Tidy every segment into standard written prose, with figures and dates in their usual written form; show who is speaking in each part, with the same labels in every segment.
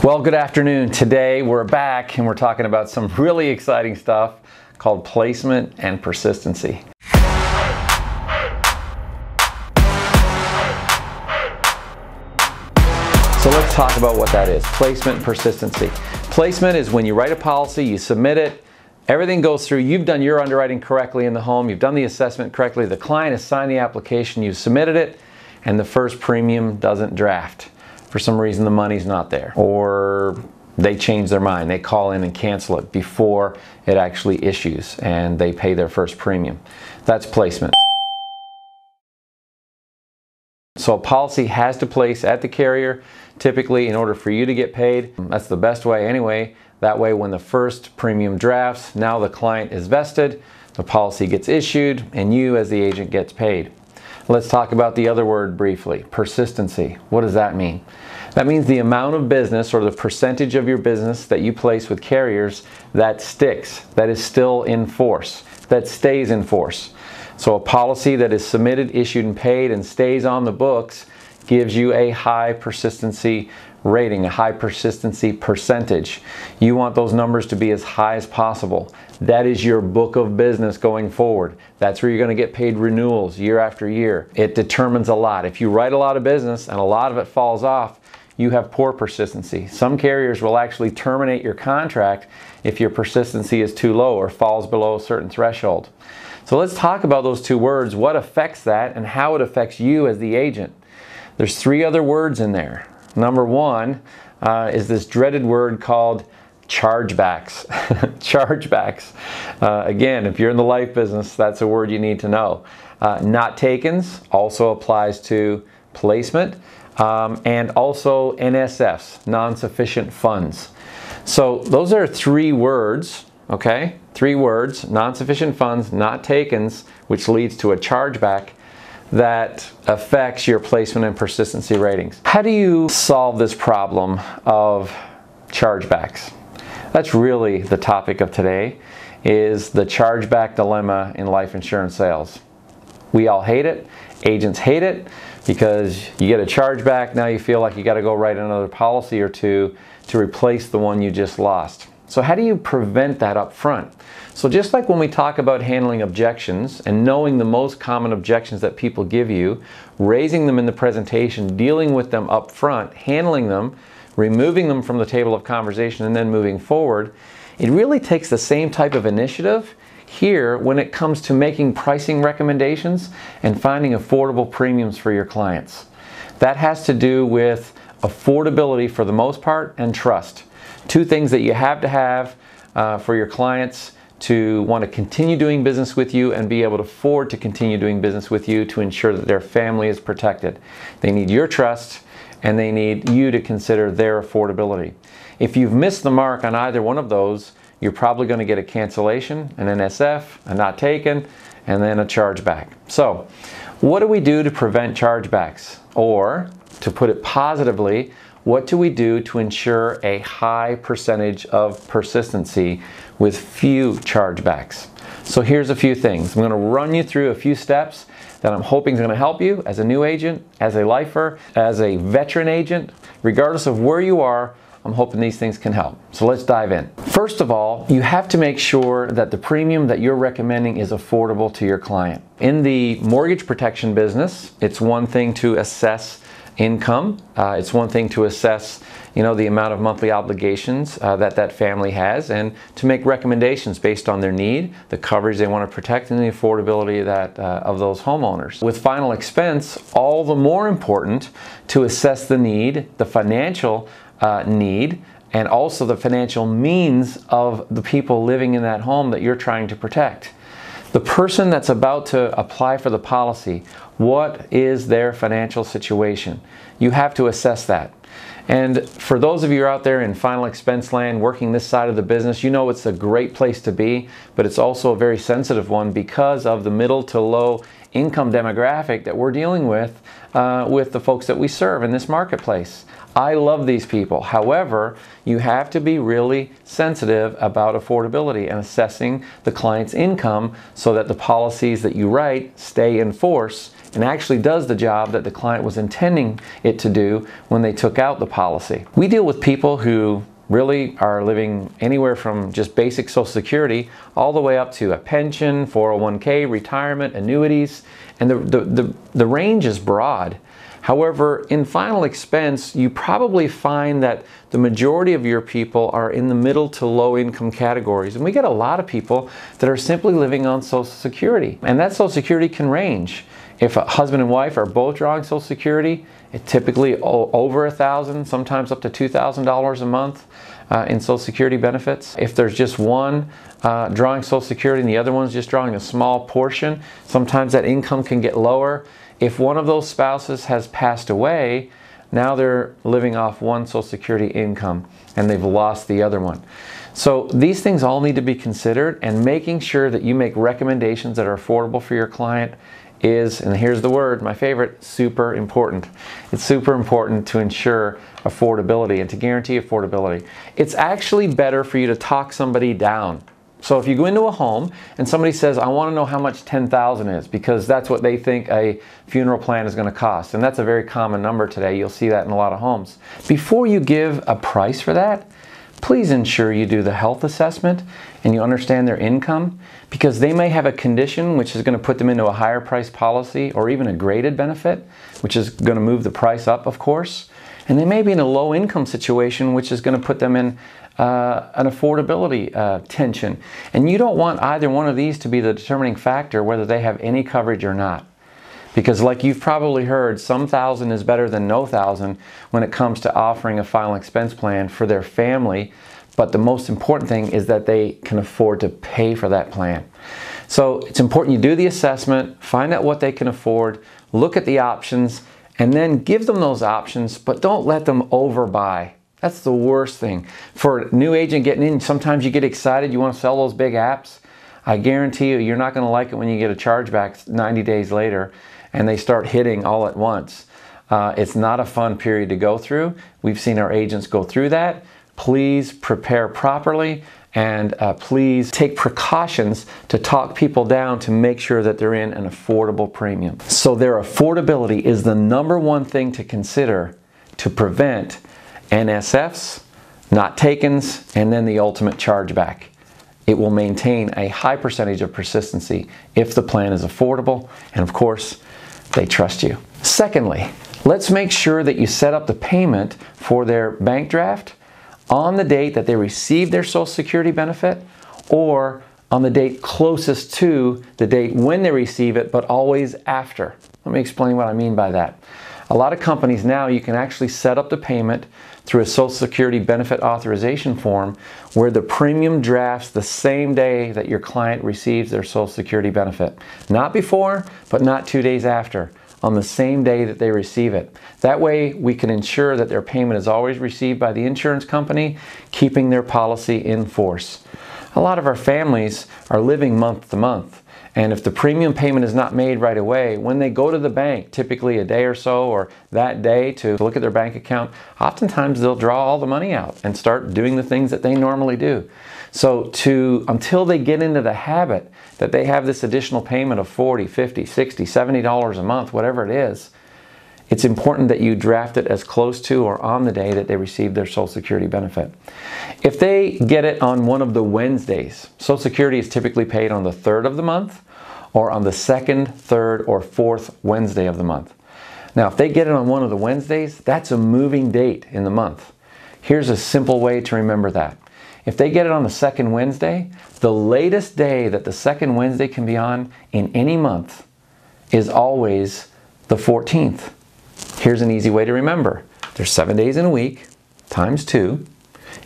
Speaker 1: Well, good afternoon. Today we're back and we're talking about some really exciting stuff called placement and persistency. So let's talk about what that is. Placement and persistency. Placement is when you write a policy, you submit it, everything goes through, you've done your underwriting correctly in the home, you've done the assessment correctly, the client has signed the application, you've submitted it, and the first premium doesn't draft. For some reason the money's not there, or they change their mind, they call in and cancel it before it actually issues and they pay their first premium. That's placement. So a policy has to place at the carrier typically in order for you to get paid. That's the best way anyway. That way when the first premium drafts, now the client is vested, the policy gets issued, and you as the agent gets paid. Let's talk about the other word briefly, persistency. What does that mean? That means the amount of business or the percentage of your business that you place with carriers that sticks, that is still in force, that stays in force. So a policy that is submitted, issued, and paid and stays on the books gives you a high persistency rating, a high persistency percentage. You want those numbers to be as high as possible. That is your book of business going forward. That's where you're going to get paid renewals year after year. It determines a lot. If you write a lot of business and a lot of it falls off, you have poor persistency. Some carriers will actually terminate your contract if your persistency is too low or falls below a certain threshold. So let's talk about those two words, what affects that and how it affects you as the agent. There's three other words in there. Number one is this dreaded word called chargebacks. Chargebacks. Again, if you're in the life business, that's a word you need to know. Not takens also applies to placement and also NSFs, non-sufficient funds. So those are three words, okay? Three words, non-sufficient funds, not takens, which leads to a chargeback that affects your placement and persistency ratings. How do you solve this problem of chargebacks? That's really the topic of today, is the chargeback dilemma in life insurance sales. We all hate it. Agents hate it because you get a chargeback, now you feel like you got to go write another policy or two to replace the one you just lost. So how do you prevent that up front? So just like when we talk about handling objections and knowing the most common objections that people give you, raising them in the presentation, dealing with them up front, handling them, removing them from the table of conversation, and then moving forward, it really takes the same type of initiative here when it comes to making pricing recommendations and finding affordable premiums for your clients. That has to do with affordability for the most part and trust. Two things that you have to have for your clients to want to continue doing business with you and be able to afford to continue doing business with you to ensure that their family is protected. They need your trust and they need you to consider their affordability. If you've missed the mark on either one of those, you're probably going to get a cancellation, an NSF, a not taken, and then a chargeback. So what do we do to prevent chargebacks? Or, to put it positively, what do we do to ensure a high percentage of persistency with few chargebacks? So here's a few things. I'm going to run you through a few steps that I'm hoping is going to help you as a new agent, as a lifer, as a veteran agent. Regardless of where you are, I'm hoping these things can help. So let's dive in. First of all, you have to make sure that the premium that you're recommending is affordable to your client. In the mortgage protection business, it's one thing to assess income. It's one thing to assess, the amount of monthly obligations that family has, and to make recommendations based on their need, the coverage they want to protect, and the affordability of those homeowners. With final expense, all the more important to assess the need, the financial need, and also the financial means of the people living in that home that you're trying to protect. The person that's about to apply for the policy, what is their financial situation? You have to assess that. And for those of you out there in final expense land working this side of the business, you know it's a great place to be, but it's also a very sensitive one because of the middle to low income demographic that we're dealing with the folks that we serve in this marketplace. I love these people. However, you have to be really sensitive about affordability and assessing the client's income so that the policies that you write stay in force and actually does the job that the client was intending it to do when they took out the policy. We deal with people who really are living anywhere from just basic Social Security all the way up to a pension, 401k, retirement, annuities, and the range is broad. However, in final expense, you probably find that the majority of your people are in the middle to low income categories. And we get a lot of people that are simply living on Social Security. And that Social Security can range. If a husband and wife are both drawing Social Security, it typically over $1,000, sometimes up to $2,000 a month in Social Security benefits. If there's just one drawing Social Security and the other one's just drawing a small portion, sometimes that income can get lower. If one of those spouses has passed away, now they're living off one Social Security income and they've lost the other one. So these things all need to be considered, and making sure that you make recommendations that are affordable for your client is, and here's the word, my favorite, super important. It's super important to ensure affordability and to guarantee affordability. It's actually better for you to talk somebody down. So if you go into a home and somebody says, I want to know how much $10,000 is, because that's what they think a funeral plan is going to cost. And that's a very common number today. You'll see that in a lot of homes. Before you give a price for that, please ensure you do the health assessment and you understand their income, because they may have a condition which is going to put them into a higher price policy or even a graded benefit, which is going to move the price up, of course. And they may be in a low income situation, which is going to put them in an affordability tension. And you don't want either one of these to be the determining factor whether they have any coverage or not. Because like you've probably heard, some thousand is better than no thousand when it comes to offering a final expense plan for their family. But the most important thing is that they can afford to pay for that plan. So it's important you do the assessment, find out what they can afford, look at the options, and then give them those options, but don't let them overbuy. That's the worst thing. For a new agent getting in, sometimes you get excited, you want to sell those big apps. I guarantee you, you're not going to like it when you get a chargeback 90 days later and they start hitting all at once. It's not a fun period to go through. We've seen our agents go through that. Please prepare properly, and please take precautions to talk people down to make sure that they're in an affordable premium. So their affordability is the #1 thing to consider to prevent NSFs, not takens, and then the ultimate chargeback. It will maintain a high percentage of persistency if the plan is affordable, and of course, they trust you. Secondly, let's make sure that you set up the payment for their bank draft on the date that they receive their Social Security benefit, or on the date closest to the date when they receive it, but always after. Let me explain what I mean by that. A lot of companies now, you can actually set up the payment through a Social Security benefit authorization form where the premium drafts the same day that your client receives their Social Security benefit. Not before, but not 2 days after, on the same day that they receive it. That way we can ensure that their payment is always received by the insurance company, keeping their policy in force. A lot of our families are living month to month. And if the premium payment is not made right away, when they go to the bank, typically a day or so or that day to look at their bank account, oftentimes they'll draw all the money out and start doing the things that they normally do. So until they get into the habit that they have this additional payment of $40, $50, $60, $70 a month, whatever it is, it's important that you draft it as close to or on the day that they receive their Social Security benefit. If they get it on one of the Wednesdays, Social Security is typically paid on the 3rd of the month or on the 2nd, 3rd, or 4th Wednesday of the month. Now, if they get it on one of the Wednesdays, that's a moving date in the month. Here's a simple way to remember that. If they get it on the 2nd Wednesday, the latest day that the 2nd Wednesday can be on in any month is always the 14th. Here's an easy way to remember. There's 7 days in a week, times 2.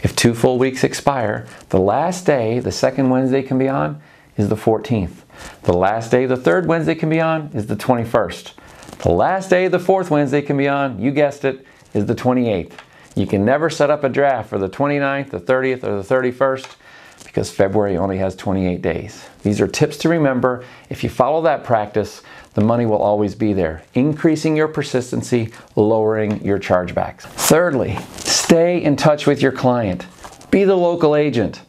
Speaker 1: If 2 full weeks expire, the last day the 2nd Wednesday can be on is the 14th. The last day the 3rd Wednesday can be on is the 21st. The last day the 4th Wednesday can be on, you guessed it, is the 28th. You can never set up a draft for the 29th, the 30th, or the 31st because February only has 28 days. These are tips to remember. If you follow that practice, the money will always be there, increasing your persistency, lowering your chargebacks. Thirdly, stay in touch with your client. Be the local agent.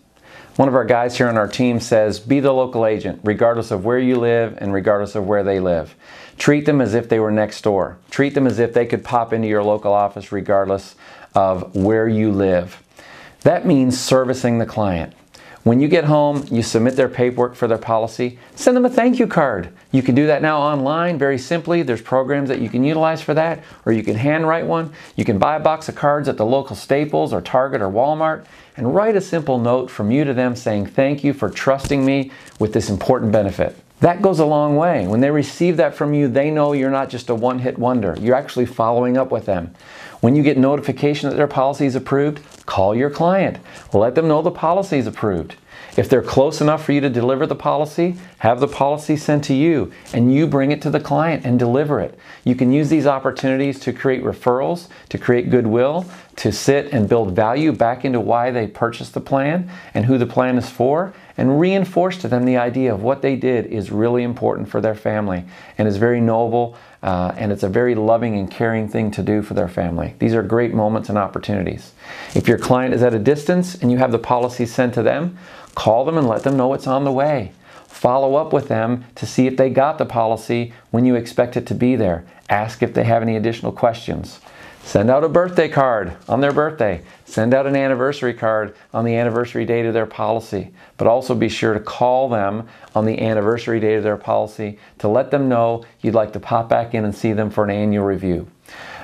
Speaker 1: One of our guys here on our team says, be the local agent, regardless of where you live and regardless of where they live. Treat them as if they were next door. Treat them as if they could pop into your local office regardless of where you live. That means servicing the client. When you get home, you submit their paperwork for their policy, send them a thank you card. You can do that now online very simply. There's programs that you can utilize for that, or you can handwrite one. You can buy a box of cards at the local Staples or Target or Walmart and write a simple note from you to them saying thank you for trusting me with this important benefit. That goes a long way. When they receive that from you, they know you're not just a one-hit wonder. You're actually following up with them. When you get notification that their policy is approved, call your client. Let them know the policy is approved. If they're close enough for you to deliver the policy, have the policy sent to you and you bring it to the client and deliver it. You can use these opportunities to create referrals, to create goodwill, to sit and build value back into why they purchased the plan and who the plan is for, and reinforce to them the idea of what they did is really important for their family and is very noble, and it's a very loving and caring thing to do for their family. These are great moments and opportunities. If your client is at a distance and you have the policy sent to them, call them and let them know it's on the way. Follow up with them to see if they got the policy when you expect it to be there. Ask if they have any additional questions. Send out a birthday card on their birthday. Send out an anniversary card on the anniversary date of their policy. But also be sure to call them on the anniversary date of their policy to let them know you'd like to pop back in and see them for an annual review.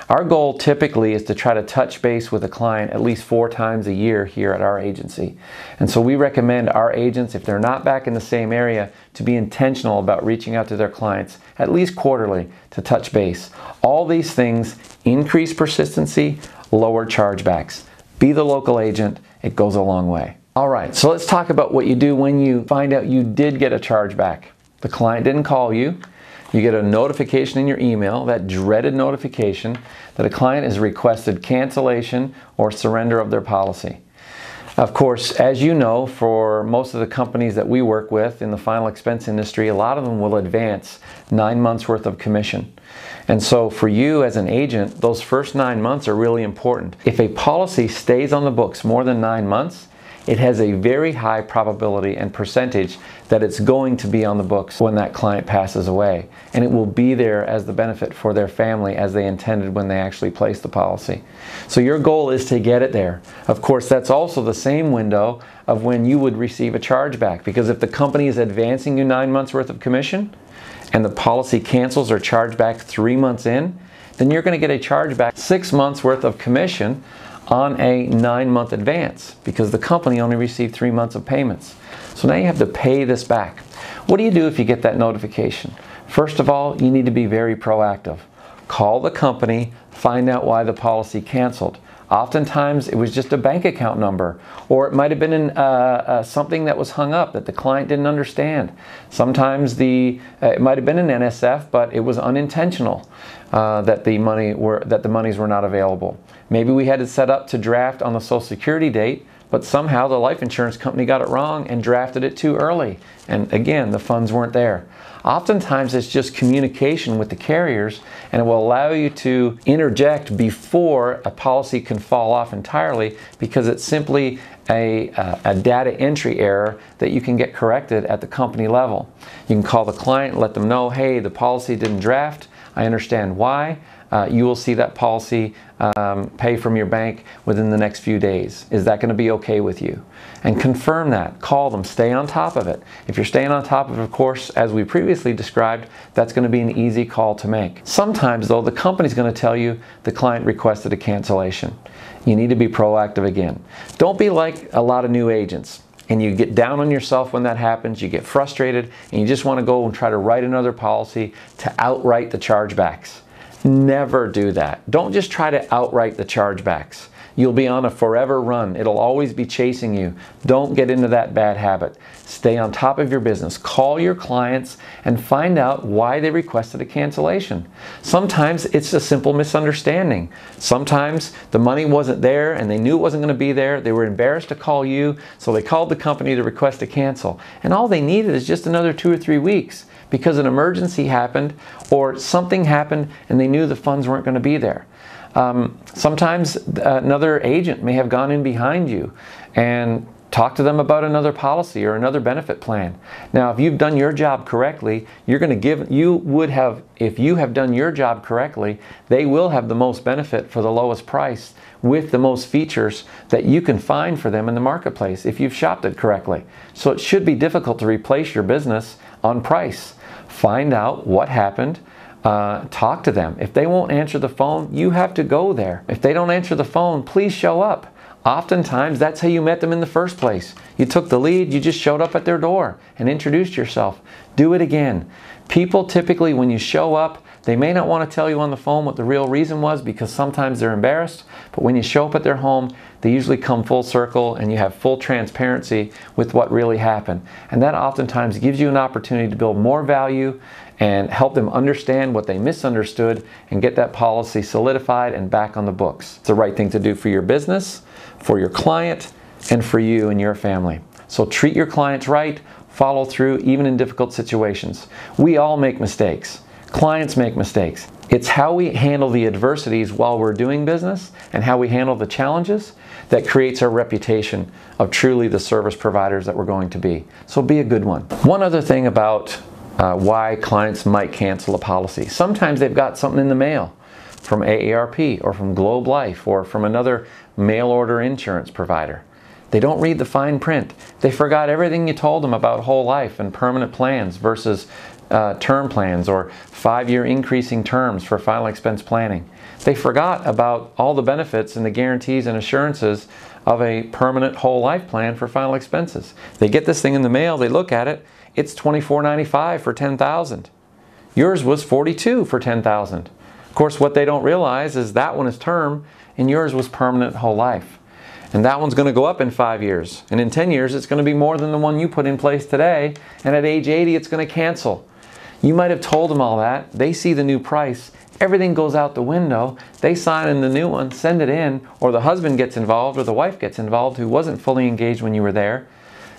Speaker 1: Our goal typically is to try to touch base with a client at least 4 times a year here at our agency. And so we recommend our agents, if they're not back in the same area, to be intentional about reaching out to their clients at least quarterly to touch base. All these things increase persistency, lower chargebacks. Be the local agent. It goes a long way. All right, so let's talk about what you do when you find out you did get a chargeback. The client didn't call you. You get a notification in your email, that dreaded notification, that a client has requested cancellation or surrender of their policy. Of course, as you know, for most of the companies that we work with in the final expense industry, a lot of them will advance 9 months worth of commission. And so for you as an agent, those first 9 months are really important. If a policy stays on the books more than 9 months, it has a very high probability and percentage that it's going to be on the books when that client passes away. And it will be there as the benefit for their family as they intended when they actually placed the policy. So your goal is to get it there. Of course, that's also the same window of when you would receive a chargeback, because if the company is advancing you 9 months worth of commission and the policy cancels or charged back 3 months in, then you're going to get a chargeback 6 months worth of commission on a 9-month advance because the company only received 3 months of payments. So now you have to pay this back. What do you do if you get that notification? First of all, you need to be very proactive. Call the company, find out why the policy canceled. Oftentimes it was just a bank account number, or it might have been something that was hung up that the client didn't understand. Sometimes it might have been an NSF, but it was unintentional that the monies were not available. Maybe we had it set up to draft on the Social Security date, but somehow the life insurance company got it wrong and drafted it too early. And again, the funds weren't there. Oftentimes it's just communication with the carriers, and it will allow you to interject before a policy can fall off entirely because it's simply a data entry error that you can get corrected at the company level. You can call the client and let them know, hey, the policy didn't draft. I understand why. You will see that policy pay from your bank within the next few days. Is that going to be okay with you? And confirm that. Call them. Stay on top of it. If you're staying on top of course, as we previously described, that's going to be an easy call to make. Sometimes, though, the company's going to tell you the client requested a cancellation. You need to be proactive again. Don't be like a lot of new agents and you get down on yourself when that happens. You get frustrated and you just want to go and try to write another policy to outright the chargebacks. Never do that. Don't just try to outright the chargebacks. You'll be on a forever run. It'll always be chasing you. Don't get into that bad habit. Stay on top of your business. Call your clients and find out why they requested a cancellation. Sometimes it's a simple misunderstanding. Sometimes the money wasn't there and they knew it wasn't going to be there. They were embarrassed to call you, so they called the company to request a cancel. And all they needed is just another 2 or 3 weeks because an emergency happened or something happened and they knew the funds weren't going to be there. Sometimes another agent may have gone in behind you and Talk to them about another policy or another benefit plan. Now, if you've done your job correctly, if you have done your job correctly, they will have the most benefit for the lowest price with the most features that you can find for them in the marketplace if you've shopped it correctly. So it should be difficult to replace your business on price. Find out what happened. Talk to them. If they won't answer the phone, you have to go there. If they don't answer the phone, please show up. Oftentimes, that's how you met them in the first place. You took the lead, you just showed up at their door and introduced yourself. Do it again. People typically, when you show up, they may not want to tell you on the phone what the real reason was because sometimes they're embarrassed, but when you show up at their home, they usually come full circle and you have full transparency with what really happened. And that oftentimes gives you an opportunity to build more value and help them understand what they misunderstood and get that policy solidified and back on the books. It's the right thing to do for your business, for your client, and for you and your family. So treat your clients right, follow through even in difficult situations. We all make mistakes. Clients make mistakes. It's how we handle the adversities while we're doing business and how we handle the challenges that creates our reputation of truly the service providers that we're going to be. So be a good one. One other thing about why clients might cancel a policy. Sometimes they've got something in the mail from AARP or from Globe Life or from another mail order insurance provider. They don't read the fine print. They forgot everything you told them about whole life and permanent plans versus term plans or 5-year increasing terms for final expense planning. They forgot about all the benefits and the guarantees and assurances of a permanent whole life plan for final expenses. They get this thing in the mail, they look at it, it's $24.95 for $10,000. Yours was $42 for $10,000. Of course, what they don't realize is that one is term and yours was permanent whole life. And that one's going to go up in 5 years. And in 10 years, it's going to be more than the one you put in place today. And at age 80, it's going to cancel. You might have told them all that. They see the new price. Everything goes out the window. They sign in the new one, send it in, or the husband gets involved or the wife gets involved who wasn't fully engaged when you were there.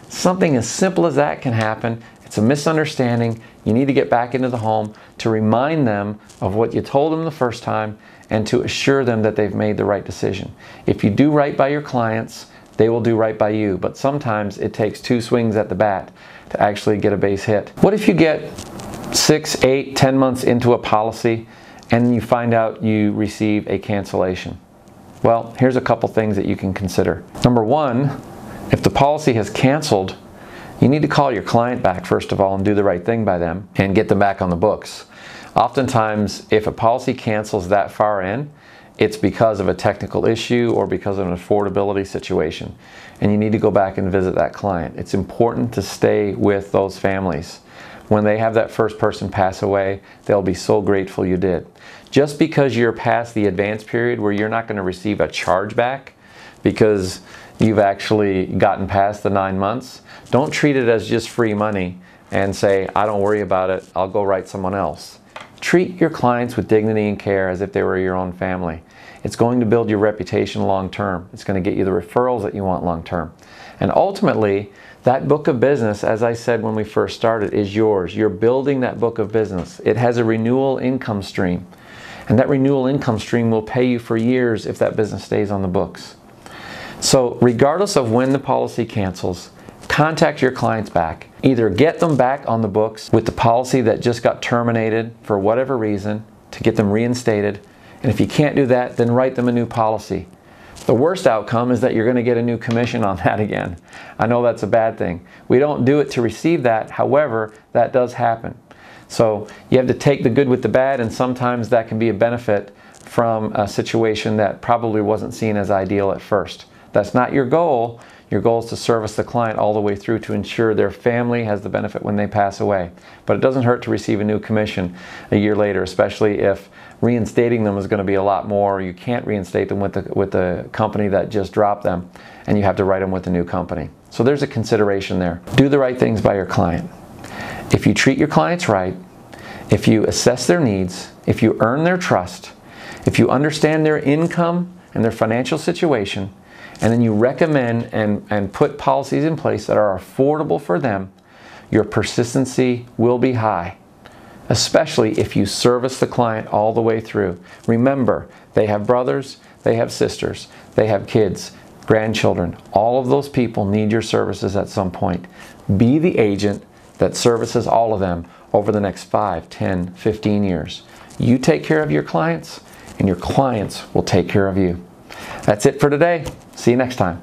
Speaker 1: Something as simple as that can happen. It's a misunderstanding. You need to get back into the home to remind them of what you told them the first time and to assure them that they've made the right decision. If you do right by your clients, they will do right by you. But sometimes it takes 2 swings at the bat to actually get a base hit. What if you get 6, 8, 10 months into a policy and you find out you receive a cancellation? Well, here's a couple things that you can consider. Number one, if the policy has canceled, you need to call your client back first of all and do the right thing by them and get them back on the books. Oftentimes, if a policy cancels that far in, it's because of a technical issue or because of an affordability situation. And you need to go back and visit that client. It's important to stay with those families. When they have that first person pass away, they'll be so grateful you did. Just because you're past the advance period where you're not going to receive a chargeback because you've actually gotten past the 9 months, don't treat it as just free money and say, I don't worry about it, I'll go write someone else. Treat your clients with dignity and care as if they were your own family. It's going to build your reputation long term. It's going to get you the referrals that you want long term. And ultimately, that book of business, as I said when we first started, is yours. You're building that book of business. It has a renewal income stream. And that renewal income stream will pay you for years if that business stays on the books. So regardless of when the policy cancels, contact your clients back. Either get them back on the books with the policy that just got terminated for whatever reason to get them reinstated. And if you can't do that, then write them a new policy. The worst outcome is that you're going to get a new commission on that again. I know that's a bad thing. We don't do it to receive that. However, that does happen. So you have to take the good with the bad, and sometimes that can be a benefit from a situation that probably wasn't seen as ideal at first. That's not your goal. Your goal is to service the client all the way through to ensure their family has the benefit when they pass away. But it doesn't hurt to receive a new commission a year later, especially if reinstating them is going to be a lot more. You can't reinstate them with the company that just dropped them, and you have to write them with a new company. So there's a consideration there. Do the right things by your client. If you treat your clients right, if you assess their needs, if you earn their trust, if you understand their income and their financial situation, and then you recommend and put policies in place that are affordable for them, your persistency will be high, especially if you service the client all the way through. Remember, they have brothers, they have sisters, they have kids. grandchildren. All of those people need your services at some point. Be the agent that services all of them over the next 5, 10, 15 years. You take care of your clients, and your clients will take care of you. That's it for today. See you next time.